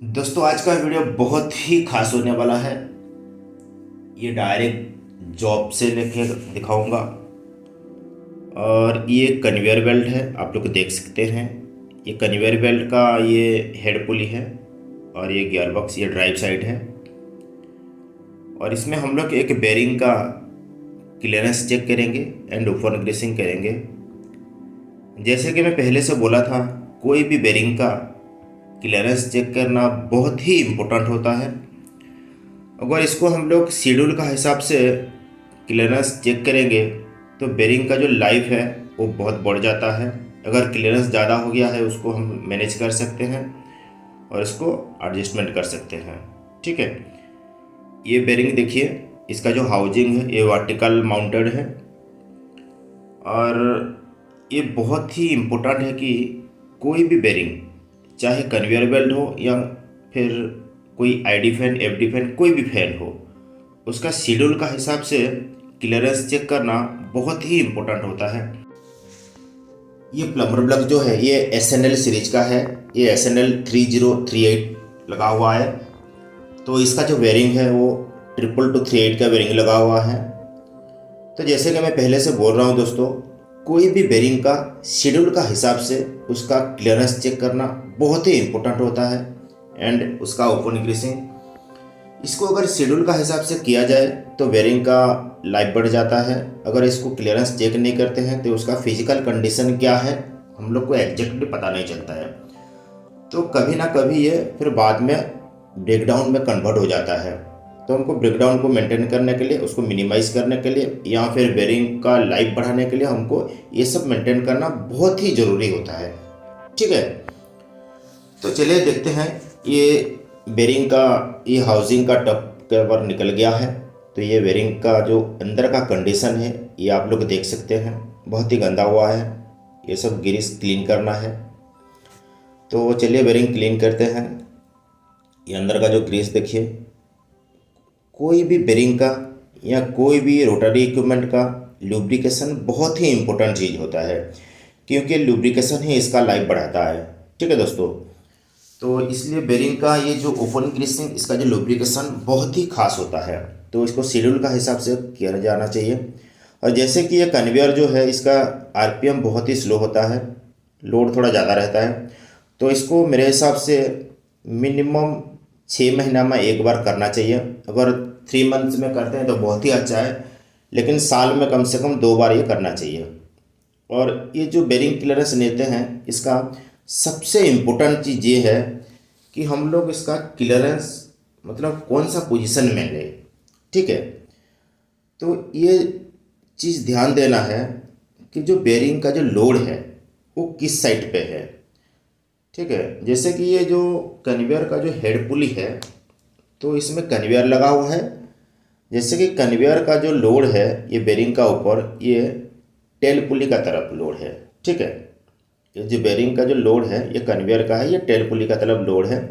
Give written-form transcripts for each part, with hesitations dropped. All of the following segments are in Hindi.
दोस्तों आज का वीडियो बहुत ही खास होने वाला है। ये डायरेक्ट जॉब से लेके दिखाऊंगा और ये कन्वेयर बेल्ट है, आप लोग देख सकते हैं। ये कन्वेयर बेल्ट का ये हेड पुली है और ये गियर बॉक्स, ये ड्राइव साइड है। और इसमें हम लोग एक बेरिंग का क्लियरेंस चेक करेंगे एंड ओपन ग्रीसिंग करेंगे। जैसे कि मैं पहले से बोला था, कोई भी बेरिंग का क्लियरेंस चेक करना बहुत ही इम्पोर्टेंट होता है। अगर इसको हम लोग शेड्यूल का हिसाब से क्लियरेंस चेक करेंगे तो बेरिंग का जो लाइफ है वो बहुत बढ़ जाता है। अगर क्लियरेंस ज़्यादा हो गया है उसको हम मैनेज कर सकते हैं और इसको एडजस्टमेंट कर सकते हैं। ठीक है, ये बेरिंग देखिए, इसका जो हाउजिंग है ये वर्टिकल माउंटेड है और ये बहुत ही इम्पोर्टेंट है कि कोई भी बेरिंग, चाहे कन्वेयर बेल्ट हो या फिर कोई आईडी फैन, एफडी फैन, कोई भी फैन हो, उसका शेड्यूल का हिसाब से क्लियरेंस चेक करना बहुत ही इम्पोर्टेंट होता है। ये प्लम्बर ब्लॉक जो है ये SNL सीरीज का है। ये SNL 3038 लगा हुआ है। तो इसका जो वेरिंग है वो 2238 का वेरिंग लगा हुआ है। तो जैसे कि मैं पहले से बोल रहा हूँ दोस्तों, कोई भी बेरिंग का शेड्यूल का हिसाब से उसका क्लियरेंस चेक करना बहुत ही इम्पोर्टेंट होता है एंड उसका ओपन ग्रीसिंग। इसको अगर शेड्यूल का हिसाब से किया जाए तो बेरिंग का लाइफ बढ़ जाता है। अगर इसको क्लियरेंस चेक नहीं करते हैं तो उसका फिजिकल कंडीशन क्या है हम लोग को एग्जैक्टली पता नहीं चलता है। तो कभी ना कभी ये फिर बाद में ब्रेकडाउन में कन्वर्ट हो जाता है। तो हमको ब्रेकडाउन को मेंटेन करने के लिए, उसको मिनिमाइज करने के लिए या फिर बेरिंग का लाइफ बढ़ाने के लिए हमको ये सब मेंटेन करना बहुत ही ज़रूरी होता है। ठीक है, तो चलिए देखते हैं। ये बेरिंग का ये हाउसिंग का टप कवर निकल गया है। तो ये बेरिंग का जो अंदर का कंडीशन है ये आप लोग देख सकते हैं, बहुत ही गंदा हुआ है। ये सब ग्रीस क्लीन करना है। तो चलिए बेरिंग क्लीन करते हैं। ये अंदर का जो ग्रीस देखिए, कोई भी बेरिंग का या कोई भी रोटरी इक्विपमेंट का लुब्रिकेशन बहुत ही इम्पोर्टेंट चीज़ होता है, क्योंकि लुब्रिकेशन ही इसका लाइफ बढ़ाता है। ठीक है दोस्तों, तो इसलिए बेरिंग का ये जो ओपन ग्रीसिंग, इसका जो लुब्रिकेशन बहुत ही खास होता है। तो इसको शेड्यूल का हिसाब से किया जाना चाहिए। और जैसे कि ये कन्वेयर जो है इसका RPM बहुत ही स्लो होता है, लोड थोड़ा ज़्यादा रहता है। तो इसको मेरे हिसाब से मिनिमम 6 महीना में एक बार करना चाहिए। अगर 3 मंथ्स में करते हैं तो बहुत ही अच्छा है, लेकिन साल में कम से कम 2 बार ये करना चाहिए। और ये जो बेरिंग क्लियरेंस लेते हैं इसका सबसे इम्पोर्टेंट चीज़ ये है कि हम लोग इसका क्लियरेंस मतलब कौन सा पोजीशन में लें। ठीक है, तो ये चीज़ ध्यान देना है कि जो बेरिंग का जो लोड है वो किस साइड पे है। ठीक है, जैसे कि ये जो कन्वेयर का जो हेड पुली है तो इसमें कन्वेयर लगा हुआ है। जैसे कि कन्वेयर का जो लोड है ये बेरिंग का ऊपर, ये टेल पुली का तरफ लोड है। ठीक है, ये जो बेरिंग का जो लोड है ये कन्वेयर का है, ये टेल पुली का तरफ लोड है।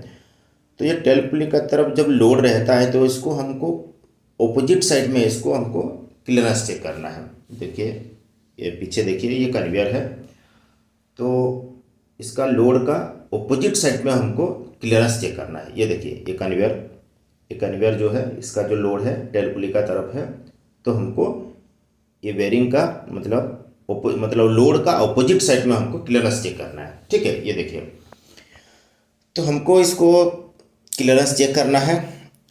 तो ये टेल पुली का तरफ जब लोड रहता है तो इसको हमको ऑपोजिट साइड में इसको हमको क्लियरेंस चेक करना है। देखिए ये पीछे देखिए, ये कन्वेयर है तो इसका लोड का ऑपोजिट साइड में हमको क्लियरेंस चेक करना है। ये देखिए ये कन्वेयर जो है इसका जो लोड है टेल पुली का तरफ है। तो हमको ये बेरिंग का मतलब लोड का ऑपोजिट साइड में हमको क्लियरेंस चेक करना है। ठीक है, ये देखिए, तो हमको इसको क्लियरेंस चेक करना है।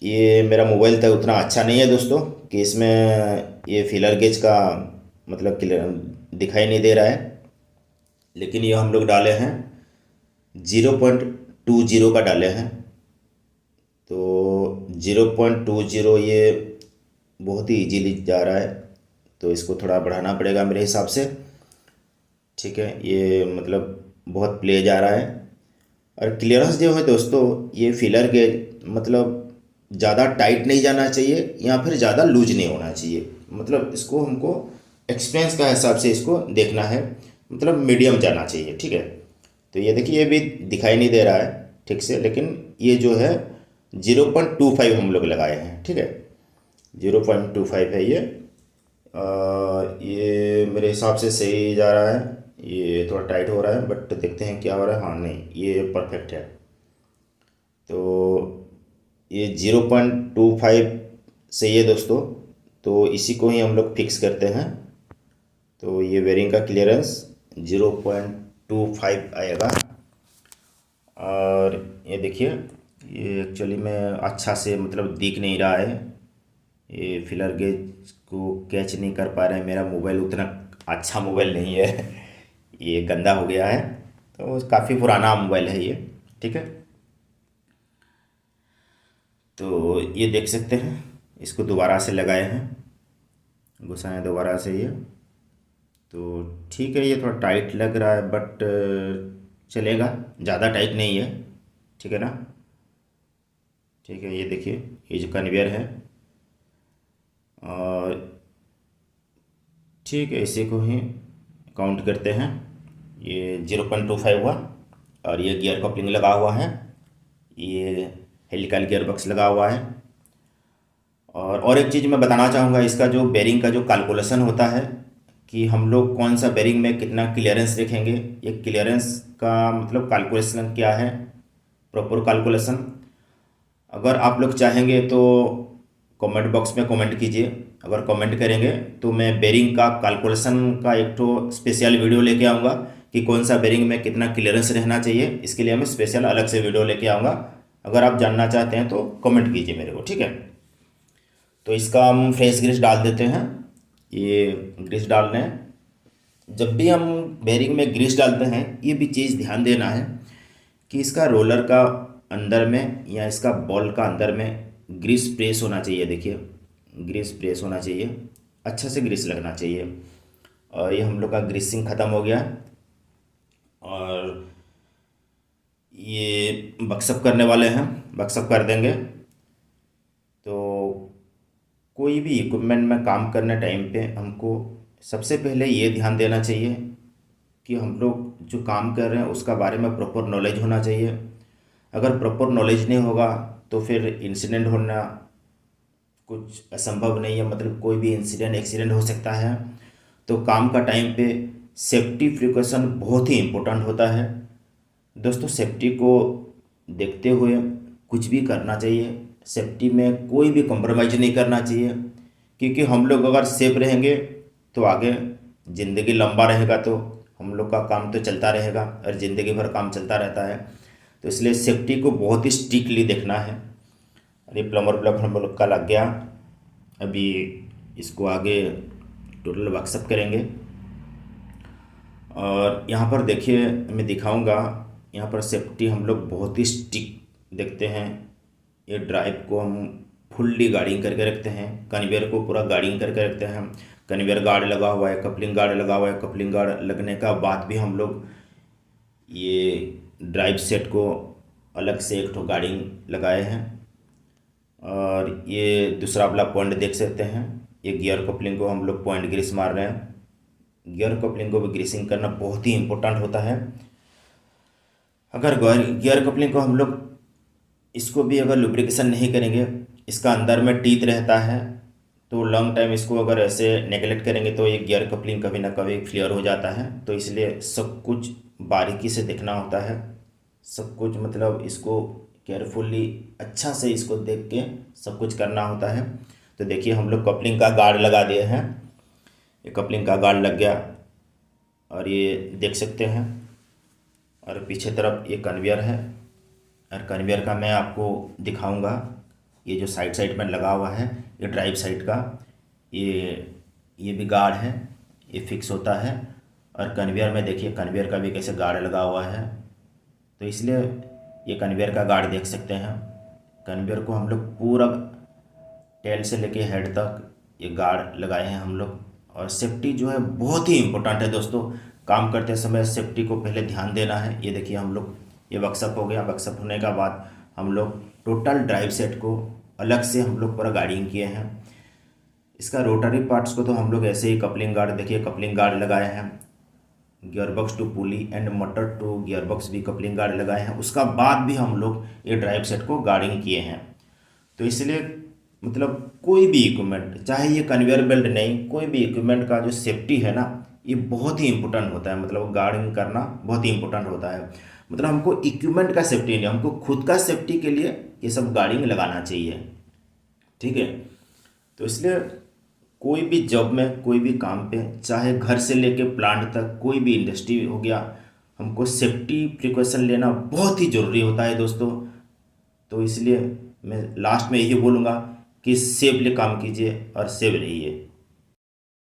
ये मेरा मोबाइल तो उतना अच्छा नहीं है दोस्तों कि इसमें ये फीलर गेज का मतलब क्लियर दिखाई नहीं दे रहा है, लेकिन ये हम लोग डाले हैं 0.20 का डाले हैं। तो 0.20 ये बहुत ही इजीली जा रहा है, तो इसको थोड़ा बढ़ाना पड़ेगा मेरे हिसाब से। ठीक है, ये मतलब बहुत प्ले जा रहा है। और क्लियरेंस जो है दोस्तों, ये फिलर गेज मतलब ज़्यादा टाइट नहीं जाना चाहिए या फिर ज़्यादा लूज नहीं होना चाहिए। मतलब इसको हमको एक्सपीरियंस का हिसाब से इसको देखना है, मतलब मीडियम जाना चाहिए। ठीक है, तो ये देखिए ये भी दिखाई नहीं दे रहा है ठीक से, लेकिन ये जो है 0.25 हम लोग लगाए हैं। ठीक है, 0.25 है ये। ये मेरे हिसाब से सही जा रहा है। ये थोड़ा टाइट हो रहा है बट देखते हैं क्या हो रहा है। हाँ नहीं, ये परफेक्ट है। तो ये 0.25 सही है दोस्तों। तो इसी को ही हम लोग फिक्स करते हैं। तो ये बेरिंग का क्लियरेंस 0.25 आएगा। और ये देखिए, ये एक्चुअली में अच्छा से मतलब दिख नहीं रहा है, ये फिलर गेज को कैच नहीं कर पा रहे हैं। मेरा मोबाइल उतना अच्छा मोबाइल नहीं है ये गंदा हो गया है, तो काफ़ी पुराना मोबाइल है ये, ठीक है। तो ये देख सकते हैं, इसको दोबारा से लगाए हैं, घुसाएं दोबारा से ये। तो ठीक है, ये थोड़ा टाइट लग रहा है बट चलेगा, ज़्यादा टाइट नहीं है, ठीक है ना। ठीक है, ये देखिए, ये जो कन्वेयर है, और ठीक है, इसी को ही काउंट करते हैं। ये 0.25 हुआ, और ये गियर कपलिंग लगा हुआ है, ये हेलिकल गियर बॉक्स लगा हुआ है। और एक चीज़ मैं बताना चाहूँगा, इसका जो बेरिंग का जो कैलकुलेशन होता है कि हम लोग कौन सा बेरिंग में कितना क्लियरेंस रखेंगे, ये क्लियरेंस का मतलब कैलकुलेशन क्या है, प्रॉपर कैलकुलेशन। अगर आप लोग चाहेंगे तो कमेंट बॉक्स में कमेंट कीजिए। अगर कमेंट करेंगे तो मैं बेरिंग का कैलकुलेशन का एक तो स्पेशल वीडियो लेके आऊँगा कि कौन सा बेरिंग में कितना क्लियरेंस रहना चाहिए। इसके लिए मैं स्पेशल अलग से वीडियो लेके आऊँगा। अगर आप जानना चाहते हैं तो कमेंट कीजिए मेरे को, ठीक है। तो इसका हम फ्रेश ग्रीस डाल देते हैं। ये ग्रीस डाल रहे हैं। जब भी हम बेरिंग में ग्रीस डालते हैं, ये भी चीज़ ध्यान देना है कि इसका रोलर का अंदर में या इसका बॉल का अंदर में ग्रीस प्रेस होना चाहिए। देखिए, ग्रीस प्रेस होना चाहिए, अच्छा से ग्रीस लगना चाहिए। और ये हम लोग का ग्रीसिंग ख़त्म हो गया, और ये बक्सअप करने वाले हैं, बक्सअप कर देंगे। तो कोई भी इक्विपमेंट में काम करने टाइम पे हमको सबसे पहले ये ध्यान देना चाहिए कि हम लोग जो काम कर रहे हैं उसका बारे में प्रॉपर नॉलेज होना चाहिए। अगर प्रॉपर नॉलेज नहीं होगा तो फिर इंसिडेंट होना कुछ असंभव नहीं है, मतलब कोई भी इंसिडेंट एक्सीडेंट हो सकता है। तो काम का टाइम पे सेफ्टी प्रिकॉशन बहुत ही इम्पोर्टेंट होता है दोस्तों। सेफ्टी को देखते हुए कुछ भी करना चाहिए, सेफ्टी में कोई भी कॉम्प्रोमाइज़ नहीं करना चाहिए, क्योंकि हम लोग अगर सेफ रहेंगे तो आगे ज़िंदगी लंबा रहेगा, तो हम लोग का काम तो चलता रहेगा और ज़िंदगी भर काम चलता रहता है। तो इसलिए सेफ्टी को बहुत ही स्ट्रिक्टली देखना है। अरे प्लम्बर ब्लॉक हम लोग का लग गया, अभी इसको आगे टोटल वर्कशॉप करेंगे। और यहाँ पर देखिए, मैं दिखाऊंगा, यहाँ पर सेफ्टी हम लोग बहुत ही स्ट्रिक्ट देखते हैं। ये ड्राइव को हम फुल्ली गार्डिंग करके रखते हैं, कन्वेयर को पूरा गार्डिंग करके रखते हैं। कन्वेयर गार्ड लगा हुआ है, कपलिंग गार्ड लगा हुआ है। कपलिंग गार्ड लगने का बाद भी हम लोग ये ड्राइव सेट को अलग से एक तो गार्डिंग लगाए हैं। और ये दूसरा वाला पॉइंट देख सकते हैं, ये गियर कपलिंग को हम लोग पॉइंट ग्रीस मार रहे हैं। गियर कपलिंग को भी ग्रीसिंग करना बहुत ही इम्पोर्टेंट होता है। अगर गियर कपलिंग को हम लोग इसको भी अगर लुब्रिकेशन नहीं करेंगे, इसका अंदर में टीथ रहता है, तो लॉन्ग टाइम इसको अगर ऐसे नेगलेक्ट करेंगे तो ये गियर कपलिंग कभी ना कभी फेलियर हो जाता है। तो इसलिए सब कुछ बारीकी से देखना होता है, सब कुछ मतलब इसको केयरफुली अच्छा से इसको देख के सब कुछ करना होता है। तो देखिए, हम लोग कपलिंग का गार्ड लगा दिए हैं, ये कपलिंग का गार्ड लग गया, और ये देख सकते हैं। और पीछे तरफ ये कन्वेयर है, और कन्वेयर का मैं आपको दिखाऊंगा। ये जो साइड में लगा हुआ है, ये ड्राइव साइड का, ये भी गार्ड है, ये फिक्स होता है। और कन्वेयर में देखिए, कन्वेयर का भी कैसे गार्ड लगा हुआ है। तो इसलिए ये कन्वेयर का गार्ड देख सकते हैं। कन्वेयर को हम लोग पूरा टेल से लेके हेड तक ये गार्ड लगाए हैं हम लोग। और सेफ्टी जो है बहुत ही इम्पोर्टेंट है दोस्तों। काम करते समय सेफ्टी को पहले ध्यान देना है। ये देखिए, हम लोग ये वर्कशॉप हो गया। वर्कशॉप होने का बाद हम लोग टोटल ड्राइव सेट को अलग से हम लोग पूरा गार्डिंग किए हैं। इसका रोटरी पार्ट्स को तो हम लोग ऐसे ही कपलिंग गार्ड, देखिए कपलिंग गार्ड लगाए हैं। Gearbox to pulley and motor to gearbox भी कपलिंग गार्ड लगाए हैं। उसका बाद भी हम लोग ये ड्राइव सेट को गार्डिंग किए हैं। तो इसलिए मतलब कोई भी इक्विपमेंट, चाहे ये कन्वेयर बेल्ट नहीं, कोई भी इक्विपमेंट का जो सेफ्टी है ना, ये बहुत ही इंपॉर्टेंट होता है। मतलब गार्डिंग करना बहुत ही इंपॉर्टेंट होता है। मतलब हमको इक्विपमेंट का सेफ्टी नहीं, हमको खुद का सेफ्टी के लिए ये सब गाड़ी में लगाना चाहिए। ठीक है, तो इसलिए कोई भी जॉब में, कोई भी काम पे, चाहे घर से लेके प्लांट तक, कोई भी इंडस्ट्री हो गया, हमको सेफ्टी प्रिकॉशन लेना बहुत ही ज़रूरी होता है दोस्तों। तो इसलिए मैं लास्ट में यही बोलूँगा कि सेफली काम कीजिए और सेफ रहिए।